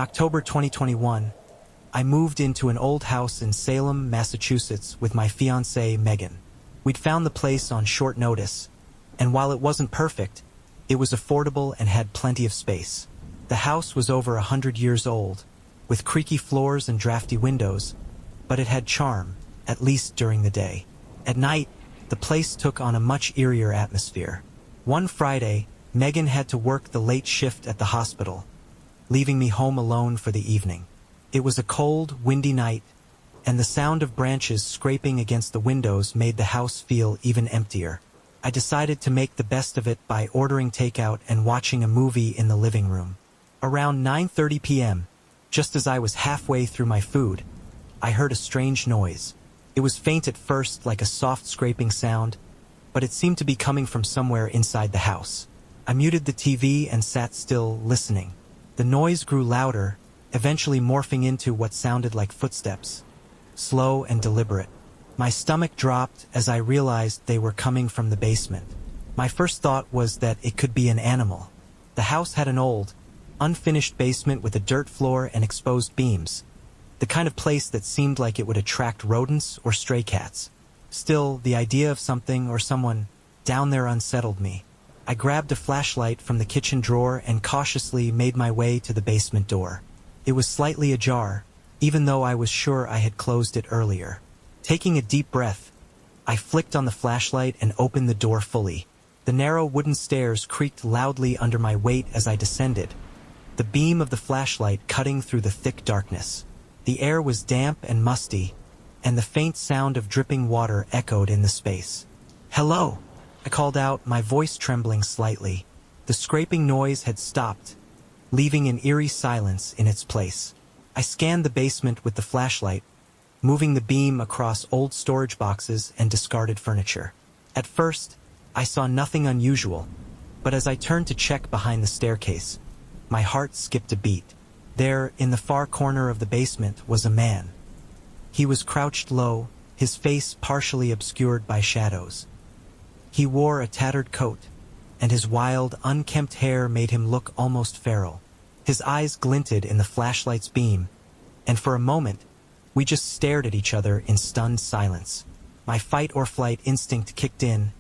October 2021, I moved into an old house in Salem, Massachusetts with my fiancée, Megan. We'd found the place on short notice, and while it wasn't perfect, it was affordable and had plenty of space. The house was over 100 years old, with creaky floors and drafty windows, but it had charm, at least during the day. At night, the place took on a much eerier atmosphere. One Friday, Megan had to work the late shift at the hospital, leaving me home alone for the evening. It was a cold, windy night, and the sound of branches scraping against the windows made the house feel even emptier. I decided to make the best of it by ordering takeout and watching a movie in the living room. Around 9:30 p.m., just as I was halfway through my food, I heard a strange noise. It was faint at first, like a soft scraping sound, but it seemed to be coming from somewhere inside the house. I muted the TV and sat still, listening. The noise grew louder, eventually morphing into what sounded like footsteps, slow and deliberate. My stomach dropped as I realized they were coming from the basement. My first thought was that it could be an animal. The house had an old, unfinished basement with a dirt floor and exposed beams, the kind of place that seemed like it would attract rodents or stray cats. Still, the idea of something or someone down there unsettled me. I grabbed a flashlight from the kitchen drawer and cautiously made my way to the basement door. It was slightly ajar, even though I was sure I had closed it earlier. Taking a deep breath, I flicked on the flashlight and opened the door fully. The narrow wooden stairs creaked loudly under my weight as I descended, the beam of the flashlight cutting through the thick darkness. The air was damp and musty, and the faint sound of dripping water echoed in the space. "Hello," I called out, my voice trembling slightly. The scraping noise had stopped, leaving an eerie silence in its place. I scanned the basement with the flashlight, moving the beam across old storage boxes and discarded furniture. At first, I saw nothing unusual, but as I turned to check behind the staircase, my heart skipped a beat. There, in the far corner of the basement, was a man. He was crouched low, his face partially obscured by shadows. He wore a tattered coat, and his wild, unkempt hair made him look almost feral. His eyes glinted in the flashlight's beam, and for a moment, we just stared at each other in stunned silence. My fight-or-flight instinct kicked in,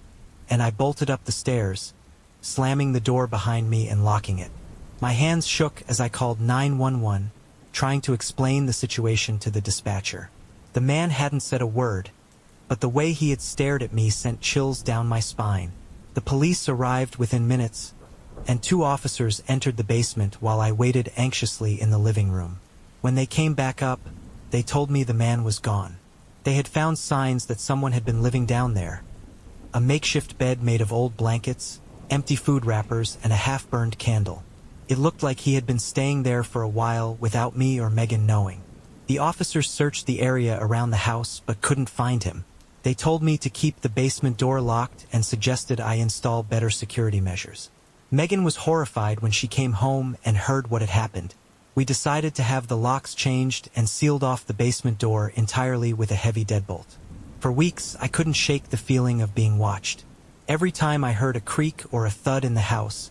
and I bolted up the stairs, slamming the door behind me and locking it. My hands shook as I called 911, trying to explain the situation to the dispatcher. The man hadn't said a word, but the way he had stared at me sent chills down my spine. The police arrived within minutes, and 2 officers entered the basement while I waited anxiously in the living room. When they came back up, they told me the man was gone. They had found signs that someone had been living down there. A makeshift bed made of old blankets, empty food wrappers, and a half-burned candle. It looked like he had been staying there for a while without me or Megan knowing. The officers searched the area around the house but couldn't find him. They told me to keep the basement door locked and suggested I install better security measures. Megan was horrified when she came home and heard what had happened. We decided to have the locks changed and sealed off the basement door entirely with a heavy deadbolt. For weeks, I couldn't shake the feeling of being watched. Every time I heard a creak or a thud in the house,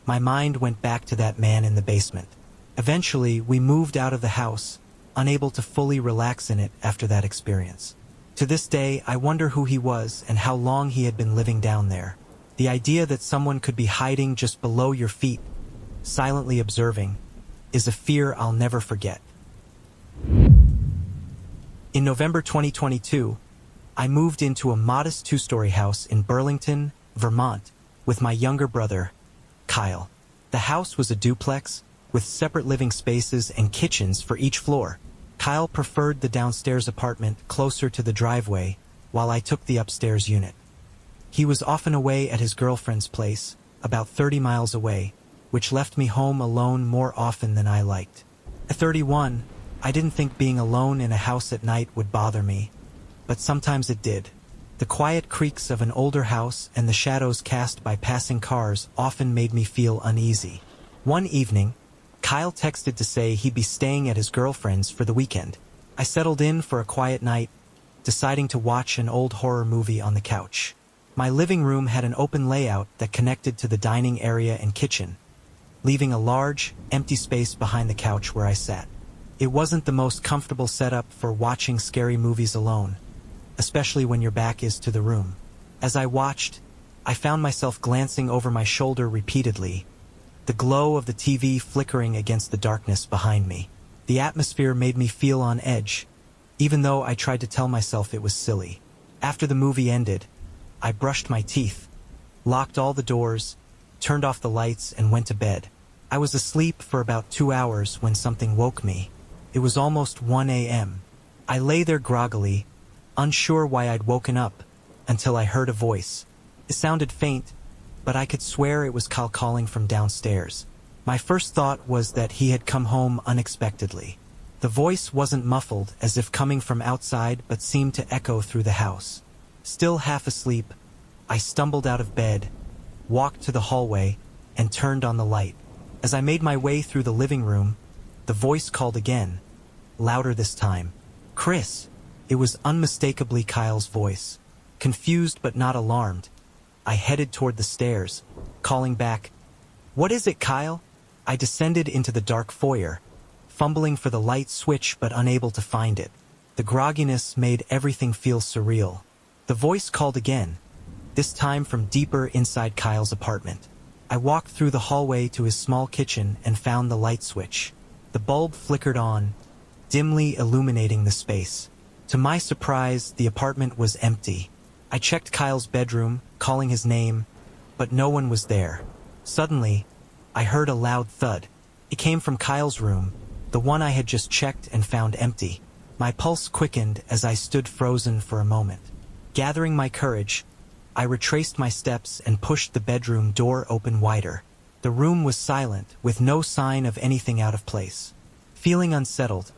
my mind went back to that man in the basement. Eventually, we moved out of the house, unable to fully relax in it after that experience. To this day, I wonder who he was and how long he had been living down there. The idea that someone could be hiding just below your feet, silently observing, is a fear I'll never forget. In November 2022, I moved into a modest 2-story house in Burlington, Vermont, with my younger brother, Kyle. The house was a duplex, with separate living spaces and kitchens for each floor. Kyle preferred the downstairs apartment closer to the driveway, while I took the upstairs unit. He was often away at his girlfriend's place, about 30 miles away, which left me home alone more often than I liked. At 31, I didn't think being alone in a house at night would bother me, but sometimes it did. The quiet creaks of an older house and the shadows cast by passing cars often made me feel uneasy. One evening, Kyle texted to say he'd be staying at his girlfriend's for the weekend. I settled in for a quiet night, deciding to watch an old horror movie on the couch. My living room had an open layout that connected to the dining area and kitchen, leaving a large, empty space behind the couch where I sat. It wasn't the most comfortable setup for watching scary movies alone, especially when your back is to the room. As I watched, I found myself glancing over my shoulder repeatedly, the glow of the TV flickering against the darkness behind me. The atmosphere made me feel on edge, even though I tried to tell myself it was silly. After the movie ended, I brushed my teeth, locked all the doors, turned off the lights, and went to bed. I was asleep for about 2 hours when something woke me. It was almost 1 a.m. I lay there groggily, unsure why I'd woken up, until I heard a voice. It sounded faint, but I could swear it was Kyle calling from downstairs. My first thought was that he had come home unexpectedly. The voice wasn't muffled, as if coming from outside, but seemed to echo through the house. Still half asleep, I stumbled out of bed, walked to the hallway, and turned on the light. As I made my way through the living room, the voice called again, louder this time. "Chris." It was unmistakably Kyle's voice. Confused but not alarmed, I headed toward the stairs, calling back, "What is it, Kyle?" I descended into the dark foyer, fumbling for the light switch but unable to find it. The grogginess made everything feel surreal. The voice called again, this time from deeper inside Kyle's apartment. I walked through the hallway to his small kitchen and found the light switch. The bulb flickered on, dimly illuminating the space. To my surprise, the apartment was empty. I checked Kyle's bedroom, calling his name, but no one was there. Suddenly, I heard a loud thud. It came from Kyle's room, the one I had just checked and found empty. My pulse quickened as I stood frozen for a moment. Gathering my courage, I retraced my steps and pushed the bedroom door open wider. The room was silent, with no sign of anything out of place. Feeling unsettled,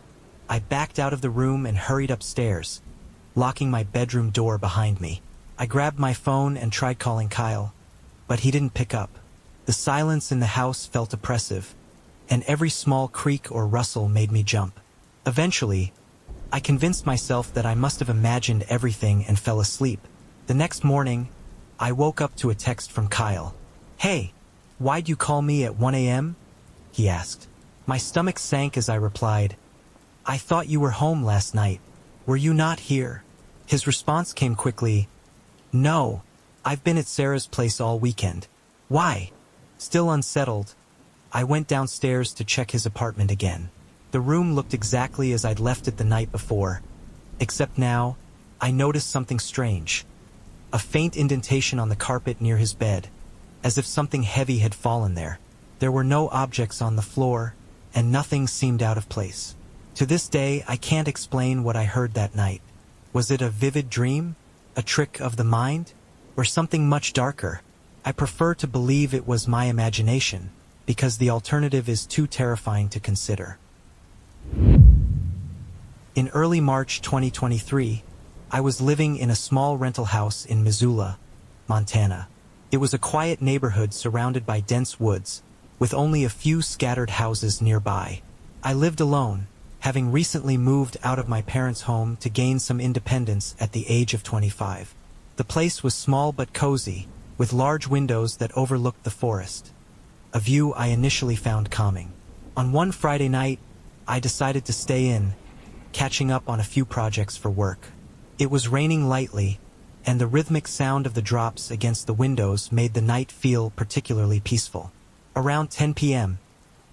I backed out of the room and hurried upstairs, locking my bedroom door behind me. I grabbed my phone and tried calling Kyle, but he didn't pick up. The silence in the house felt oppressive, and every small creak or rustle made me jump. Eventually, I convinced myself that I must have imagined everything and fell asleep. The next morning, I woke up to a text from Kyle. "Hey, why'd you call me at 1 a.m.? He asked. My stomach sank as I replied, "I thought you were home last night. Were you not here?" His response came quickly, "No, I've been at Sarah's place all weekend." "Why?" Still unsettled, I went downstairs to check his apartment again. The room looked exactly as I'd left it the night before, except now, I noticed something strange. A faint indentation on the carpet near his bed, as if something heavy had fallen there. There were no objects on the floor, and nothing seemed out of place. To this day, I can't explain what I heard that night. Was it a vivid dream? A trick of the mind? Or something much darker? I prefer to believe it was my imagination, because the alternative is too terrifying to consider. In early March 2023, I was living in a small rental house in Missoula, Montana. It was a quiet neighborhood surrounded by dense woods, with only a few scattered houses nearby. I lived alone, having recently moved out of my parents' home to gain some independence at the age of 25. The place was small but cozy, with large windows that overlooked the forest, a view I initially found calming. On one Friday night, I decided to stay in, catching up on a few projects for work. It was raining lightly, and the rhythmic sound of the drops against the windows made the night feel particularly peaceful. Around 10 p.m.,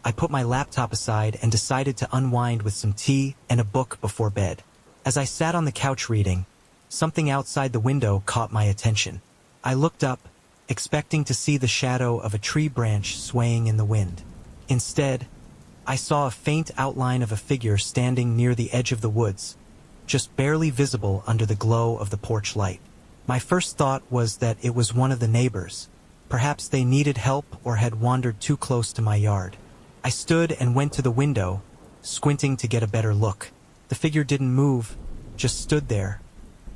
I put my laptop aside and decided to unwind with some tea and a book before bed. As I sat on the couch reading, something outside the window caught my attention. I looked up, expecting to see the shadow of a tree branch swaying in the wind. Instead, I saw a faint outline of a figure standing near the edge of the woods, just barely visible under the glow of the porch light. My first thought was that it was one of the neighbors. Perhaps they needed help or had wandered too close to my yard. I stood and went to the window, squinting to get a better look. The figure didn't move, just stood there,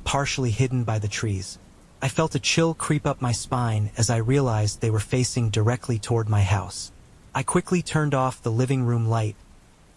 partially hidden by the trees. I felt a chill creep up my spine as I realized they were facing directly toward my house. I quickly turned off the living room light,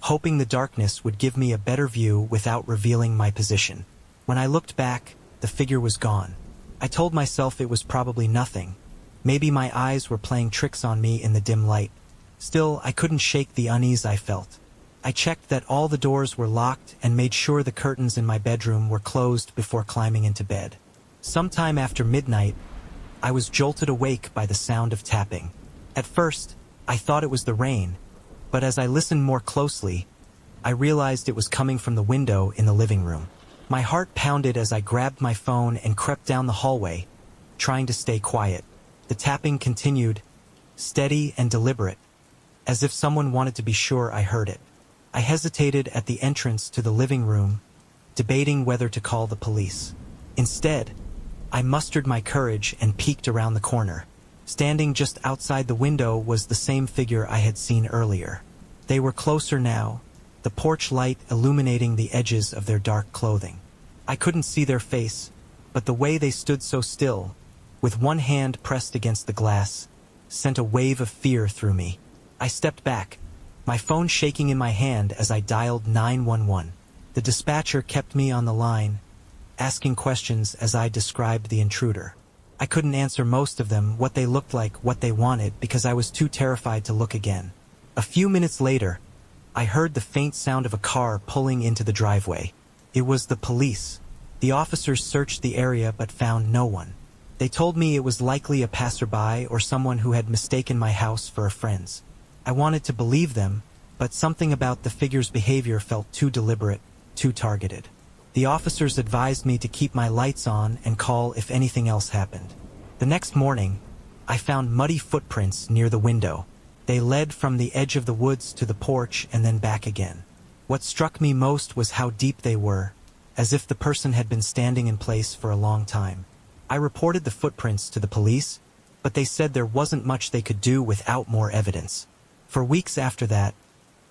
hoping the darkness would give me a better view without revealing my position. When I looked back, the figure was gone. I told myself it was probably nothing. Maybe my eyes were playing tricks on me in the dim light. Still, I couldn't shake the unease I felt. I checked that all the doors were locked and made sure the curtains in my bedroom were closed before climbing into bed. Sometime after midnight, I was jolted awake by the sound of tapping. At first, I thought it was the rain, but as I listened more closely, I realized it was coming from the window in the living room. My heart pounded as I grabbed my phone and crept down the hallway, trying to stay quiet. The tapping continued, steady and deliberate, as if someone wanted to be sure I heard it. I hesitated at the entrance to the living room, debating whether to call the police. Instead, I mustered my courage and peeked around the corner. Standing just outside the window was the same figure I had seen earlier. They were closer now, the porch light illuminating the edges of their dark clothing. I couldn't see their face, but the way they stood so still, with one hand pressed against the glass, sent a wave of fear through me. I stepped back, my phone shaking in my hand as I dialed 911. The dispatcher kept me on the line, asking questions as I described the intruder. I couldn't answer most of them, what they looked like, what they wanted, because I was too terrified to look again. A few minutes later, I heard the faint sound of a car pulling into the driveway. It was the police. The officers searched the area but found no one. They told me it was likely a passerby or someone who had mistaken my house for a friend's. I wanted to believe them, but something about the figure's behavior felt too deliberate, too targeted. The officers advised me to keep my lights on and call if anything else happened. The next morning, I found muddy footprints near the window. They led from the edge of the woods to the porch and then back again. What struck me most was how deep they were, as if the person had been standing in place for a long time. I reported the footprints to the police, but they said there wasn't much they could do without more evidence. For weeks after that,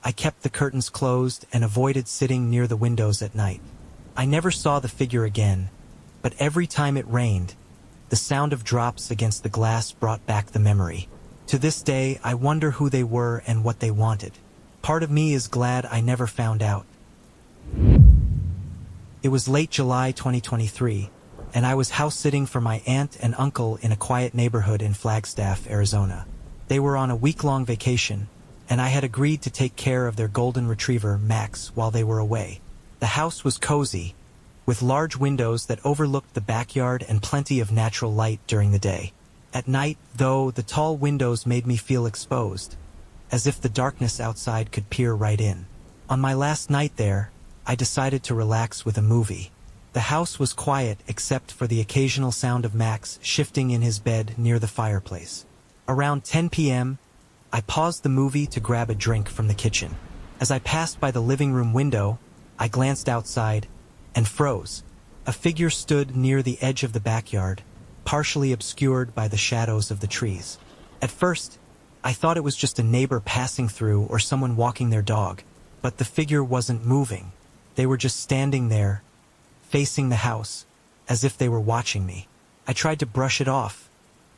I kept the curtains closed and avoided sitting near the windows at night. I never saw the figure again, but every time it rained, the sound of drops against the glass brought back the memory. To this day, I wonder who they were and what they wanted. Part of me is glad I never found out. It was late July 2023, and I was house-sitting for my aunt and uncle in a quiet neighborhood in Flagstaff, Arizona. They were on a week-long vacation, and I had agreed to take care of their golden retriever, Max, while they were away. The house was cozy, with large windows that overlooked the backyard and plenty of natural light during the day. At night, though, the tall windows made me feel exposed, as if the darkness outside could peer right in. On my last night there, I decided to relax with a movie. The house was quiet except for the occasional sound of Max shifting in his bed near the fireplace. Around 10 p.m., I paused the movie to grab a drink from the kitchen. As I passed by the living room window, I glanced outside and froze. A figure stood near the edge of the backyard, partially obscured by the shadows of the trees. At first, I thought it was just a neighbor passing through or someone walking their dog, but the figure wasn't moving. They were just standing there, facing the house, as if they were watching me. I tried to brush it off,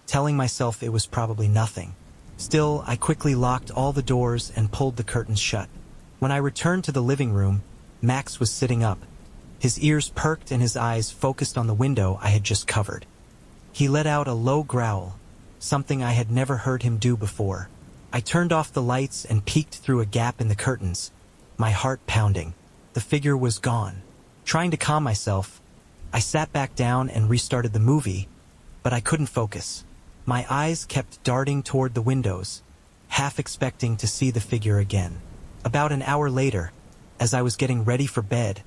telling myself it was probably nothing. Still, I quickly locked all the doors and pulled the curtains shut. When I returned to the living room, Max was sitting up, his ears perked and his eyes focused on the window I had just covered. He let out a low growl, something I had never heard him do before. I turned off the lights and peeked through a gap in the curtains, my heart pounding. The figure was gone. Trying to calm myself, I sat back down and restarted the movie, but I couldn't focus. My eyes kept darting toward the windows, half expecting to see the figure again. About an hour later, as I was getting ready for bed,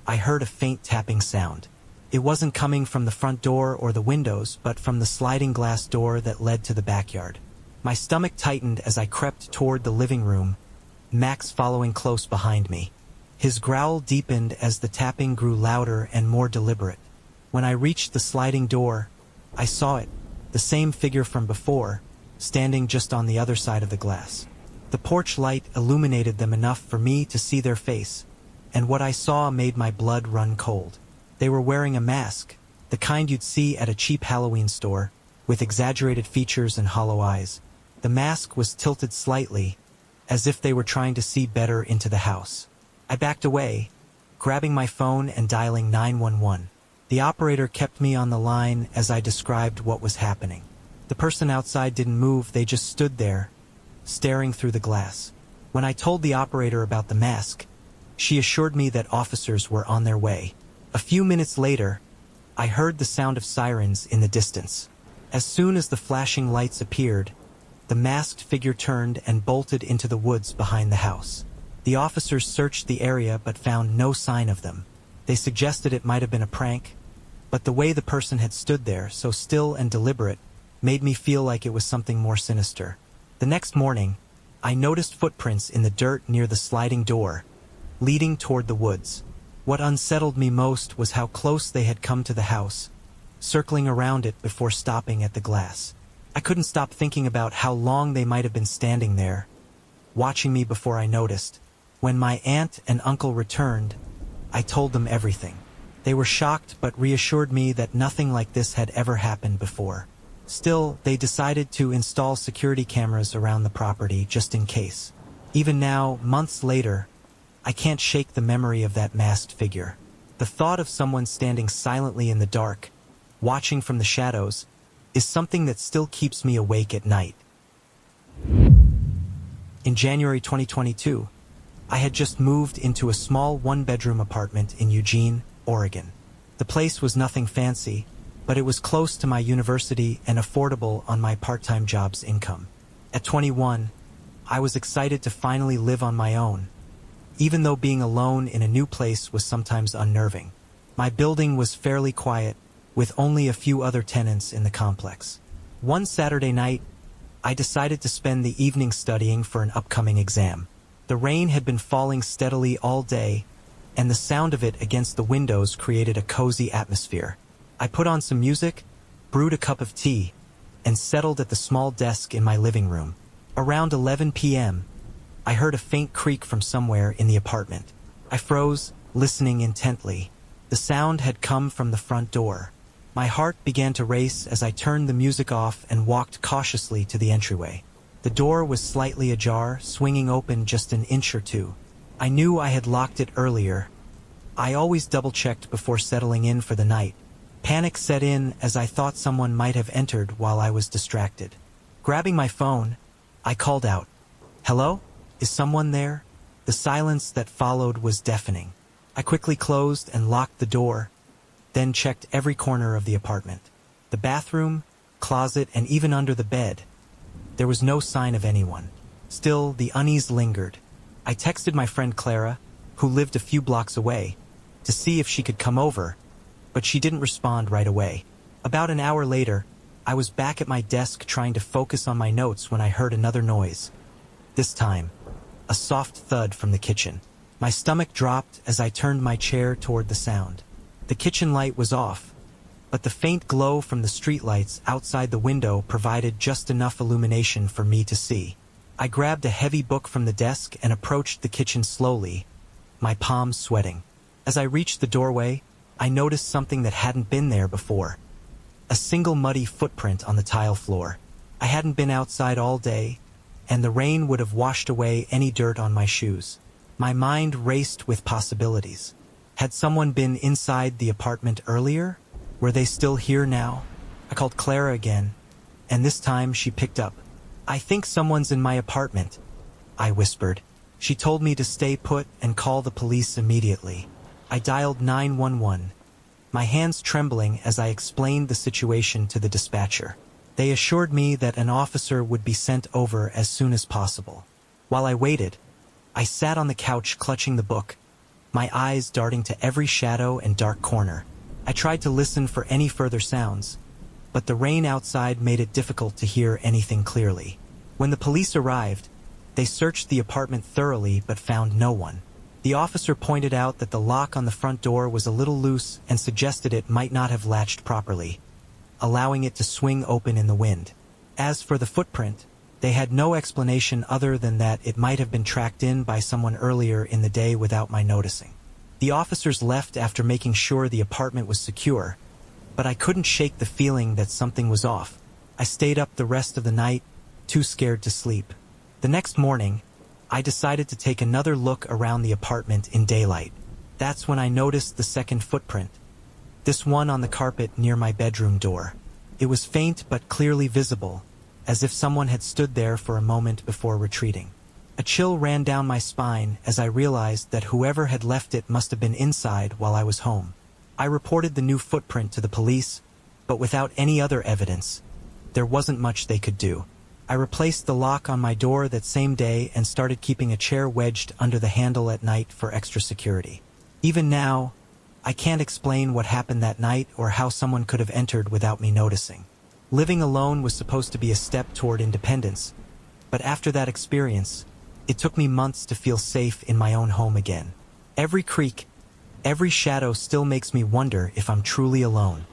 I heard a faint tapping sound. It wasn't coming from the front door or the windows, but from the sliding glass door that led to the backyard. My stomach tightened as I crept toward the living room, Max following close behind me. His growl deepened as the tapping grew louder and more deliberate. When I reached the sliding door, I saw it, the same figure from before, standing just on the other side of the glass. The porch light illuminated them enough for me to see their face, and what I saw made my blood run cold. They were wearing a mask, the kind you'd see at a cheap Halloween store, with exaggerated features and hollow eyes. The mask was tilted slightly, as if they were trying to see better into the house. I backed away, grabbing my phone and dialing 911. The operator kept me on the line as I described what was happening. The person outside didn't move, they just stood there, staring through the glass. When I told the operator about the mask, she assured me that officers were on their way. A few minutes later, I heard the sound of sirens in the distance. As soon as the flashing lights appeared, the masked figure turned and bolted into the woods behind the house. The officers searched the area but found no sign of them. They suggested it might have been a prank, but the way the person had stood there, so still and deliberate, made me feel like it was something more sinister. The next morning, I noticed footprints in the dirt near the sliding door, leading toward the woods. What unsettled me most was how close they had come to the house, circling around it before stopping at the glass. I couldn't stop thinking about how long they might have been standing there, watching me before I noticed. When my aunt and uncle returned, I told them everything. They were shocked but reassured me that nothing like this had ever happened before. Still, they decided to install security cameras around the property just in case. Even now, months later, I can't shake the memory of that masked figure. The thought of someone standing silently in the dark, watching from the shadows, is something that still keeps me awake at night. In January 2022, I had just moved into a small one-bedroom apartment in Eugene, Oregon. The place was nothing fancy, but it was close to my university and affordable on my part-time job's income. At 21, I was excited to finally live on my own, even though being alone in a new place was sometimes unnerving. My building was fairly quiet, with only a few other tenants in the complex. One Saturday night, I decided to spend the evening studying for an upcoming exam. The rain had been falling steadily all day, and the sound of it against the windows created a cozy atmosphere. I put on some music, brewed a cup of tea, and settled at the small desk in my living room. Around 11 p.m., I heard a faint creak from somewhere in the apartment. I froze, listening intently. The sound had come from the front door. My heart began to race as I turned the music off and walked cautiously to the entryway. The door was slightly ajar, swinging open just an inch or two. I knew I had locked it earlier. I always double-checked before settling in for the night. Panic set in as I thought someone might have entered while I was distracted. Grabbing my phone, I called out, "Hello? Is someone there?" The silence that followed was deafening. I quickly closed and locked the door, then checked every corner of the apartment. The bathroom, closet, and even under the bed. There was no sign of anyone. Still, the unease lingered. I texted my friend Clara, who lived a few blocks away, to see if she could come over, but she didn't respond right away. About an hour later, I was back at my desk trying to focus on my notes when I heard another noise. This time, a soft thud from the kitchen. My stomach dropped as I turned my chair toward the sound. The kitchen light was off, but the faint glow from the streetlights outside the window provided just enough illumination for me to see. I grabbed a heavy book from the desk and approached the kitchen slowly, my palms sweating. As I reached the doorway, I noticed something that hadn't been there before. A single muddy footprint on the tile floor. I hadn't been outside all day, and the rain would have washed away any dirt on my shoes. My mind raced with possibilities. Had someone been inside the apartment earlier? Were they still here now? I called Clara again, and this time she picked up. "I think someone's in my apartment," I whispered. She told me to stay put and call the police immediately. I dialed 911, my hands trembling as I explained the situation to the dispatcher. They assured me that an officer would be sent over as soon as possible. While I waited, I sat on the couch clutching the book, my eyes darting to every shadow and dark corner. I tried to listen for any further sounds, but the rain outside made it difficult to hear anything clearly. When the police arrived, they searched the apartment thoroughly but found no one. The officer pointed out that the lock on the front door was a little loose and suggested it might not have latched properly, allowing it to swing open in the wind. As for the footprint, they had no explanation other than that it might have been tracked in by someone earlier in the day without my noticing. The officers left after making sure the apartment was secure, but I couldn't shake the feeling that something was off. I stayed up the rest of the night, too scared to sleep. The next morning, I decided to take another look around the apartment in daylight. That's when I noticed the second footprint, this one on the carpet near my bedroom door. It was faint but clearly visible, as if someone had stood there for a moment before retreating. A chill ran down my spine as I realized that whoever had left it must have been inside while I was home. I reported the new footprint to the police, but without any other evidence, there wasn't much they could do. I replaced the lock on my door that same day and started keeping a chair wedged under the handle at night for extra security. Even now, I can't explain what happened that night or how someone could have entered without me noticing. Living alone was supposed to be a step toward independence, but after that experience, it took me months to feel safe in my own home again. Every creak, every shadow still makes me wonder if I'm truly alone.